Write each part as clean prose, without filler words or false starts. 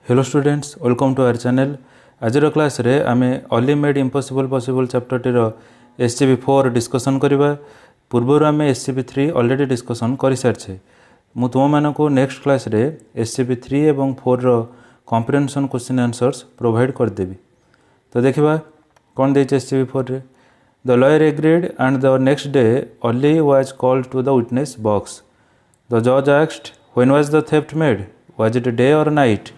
Hello students, welcome to our channel. आज class रे आमे only made impossible possible chapter टीर SCP-4 डिस्कशन करबा। पूर्वर आमे SCP-3 ऑलरेडी डिस्कशन कर सारछे। मु तुम मानको नेक्स्ट क्लास रे SCP-3 एवं 4 रो कॉम्प्रिहेंशन क्वेश्चन आंसर्स प्रोवाइड कर देबी। तो देखिबा कोन देछ SCP-4 रे। The lawyer agreed and the next day only was called to the witness box. The जज asked when was the theft made, was it day or night?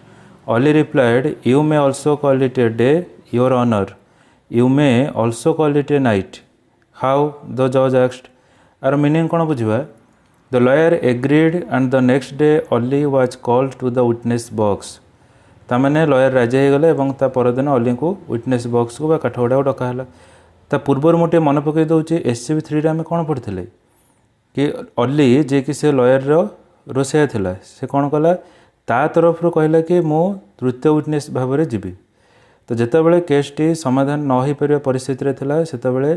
Ollie replied, "You may also call it a day, Your Honor. You may also call it a night." How? The judge asked. Our meaning कौन बुझिबा? The lawyer agreed and the next day Ollie was called to the witness box. तामाने lawyer राजी हो गले एवं ता परदिन अली को witness box को बा काठगड़ा डका हला। ता पूर्वर मोटे मन पकई दउची SCP-3 रे आमे कोन पढिथिले कि अली जे कि से लॉयर रो रोसेया थिला, से कोन कला ता तरफ कहला कि मु तृतीय विटनेस भाव में जीवी। तो जिते बड़े केसटी समाधान न हो पार परिस्थिति थिला सेतेबेले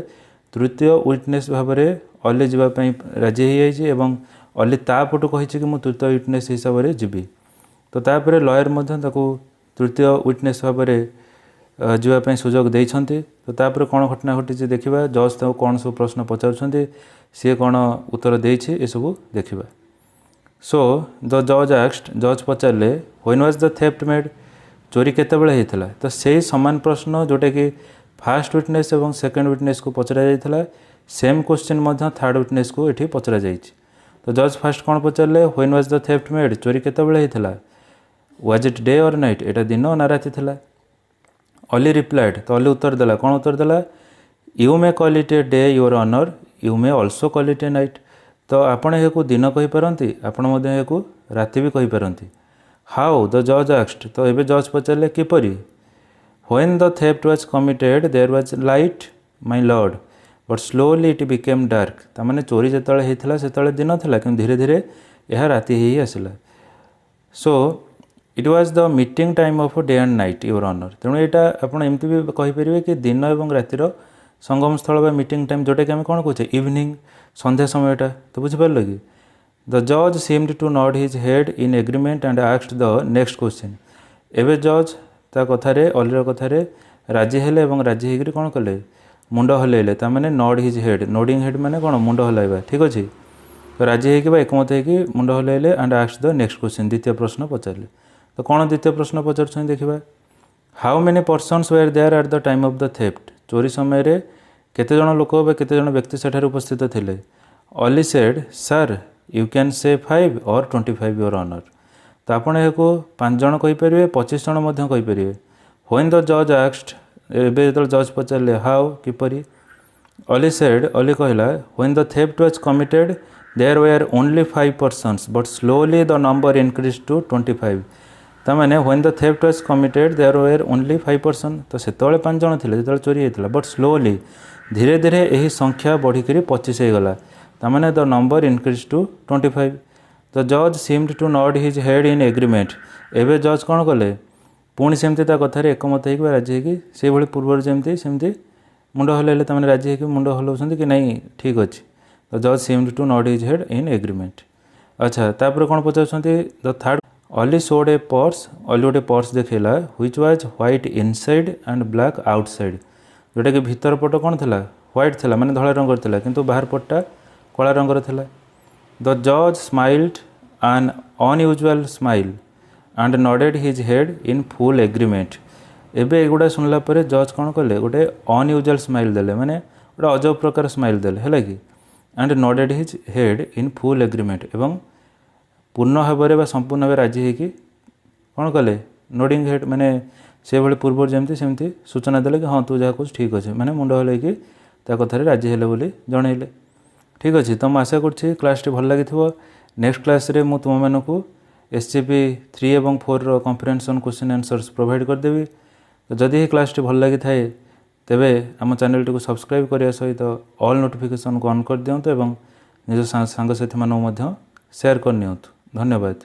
तृतीय विटनेस भाव में अली जावाई राजी हो जाइए और अली तापटू कही कि मु तृतीय विटनेस हिसाब से जीवी। तो तापर लॉयर तृतीय विटनेस भाव में जावाई सुजोग देइछन्ति। तो तापर कौन घटना घटी देखा, जज तो कौन सब प्रश्न पचार सी कौन उत्तर देइछि ए सब देखा। सो द जज आस्क्ड, जज पचारे when was the theft made, चोरी केतेबेले होता। तो से समान प्रश्न जोटा कि फास्ट विटनेस और सेकेंड विटनेस को पचरा जाइथिला, सेम क्वेश्चन थर्ड विटनेस को ये पचरा जाइछि। तो जज फास्ट कौन पचारे when was the theft made, चोरी केतेबेले होता, was it day or night, एटा दिन ना राति थिला। अली रिप्लाइड, तो अली उत्तर देला, कौन उत्तर देला? You may call it a day your honour, you may also call it a night. तो आपण यह दिन कहींपारती, आपण राति भी कहींपारती। हाउ? द जज आस्क्ड, तो ये जज पचारे किपरि? When the theft was committed there was light my lord but slowly it became dark. तामाने चोरी जितेबाला होता से दिन था कि धीरे धीरे यह राति ही आसला। So it was the meeting time of day and night your honour. तेणु यहाँ आपड़ एमती भी कहींपारे कि दिन और रातिर संगम स्थल मीटिंग टाइम जोटा कि आम कौन कहे इवनिंग संध्या समयटा। तो बुझिपार कि द जज seemed to nod his head in agreement and asked the next question. एवं जज ता कथारे अलीर कथारे राजी हेले और राजी होकर कौन कले मुंड हलैले। तामाने nod his head, nodding head माने कौन मुंड हलाइबा, ठीक अच्छे। तो राजी होकर एकमत होकर मुंड हलैले and asked the next question, द्वितीय प्रश्न पचारे। तो कौन द्वितीय प्रश्न पचार देखा, how many persons were there at the time of the theft. चोरी समय रे केते जन लोक केते जन व्यक्ति सेठार उपस्थित थिले। Ali said, sir you can say 5 और 25 योर ऑनर। तो आपण यह 5 जन कहींपारे, 25 जन कहींपारे। व्हेन द जज आस्क्ड, एबे जो जज पचारे हाउ किपरि, अली सेड, अली कहला when the theft was committed there were only 5 persons but slowly the number increase to 25। तामाने when the theft was committed there were only 5 person. तो सेतबेले 5 जन थिले जो चोरी होता, बट स्लोली धीरे धीरे यही संख्या बढ़िक 25 हो गला। तामाने the number increase to 25। The जज seemed to nod his head in agreement. एवं जज कौन कले पुणी सेमती कथार एकमत हो राजी हो पूर्व जमती सेमती मुंड हलैले, तामाने राजी हो मुंड हलाउछन्ति कि नहीं ठीक अच्छे। द जज seemed to nod his head in agreement. अच्छा, तापर कौन पचारुछन्ति the third, Ali showed a purse. Ali गोटे पर्स देखला which was white inside and black outside. जोटा कि भीतर पट कौन था व्हाइट था माने धला रंगर था, किंतु बाहर पटटा कला रंगर था। द जज smiled N unusual smile and nodded his head in full agreement. एबे एगुड़ा सुनला परे जज कौन कले गोटे अनयूजुअल स्माइल देले, माने गोटे अजब प्रकार स्माइल देले है कि, and nodded his head in full agreement, एवं पूर्ण भाव में संपूर्ण भाव राजी होगी कौन कले नोडिंग हेड, माने से भाई पूर्व जमती सेमती सूचना देले कि हाँ तू जहाँ कह ठीक अच्छे, माने मुंड हल्कि कथार राजी हेले बोली जनइले। ठीक अच्छे। तो मुझे आशा करुँच क्लास भल लगी। नेक्स्ट क्लास रे मु तुम मानक SCP-3 और 4 रो कॉम्प्रिहेंशन क्वेश्चन आंसर्स प्रोवाइड करदेवी। तो जदि ये क्लास भल लगी थाए तेबे आम चैनल टी सब्सक्राइब करने सहित ऑल नोटिफिकेशन को ऑन कर दिंतु और निज सांगसाथी मानक शेयर करनी। धन्यवाद।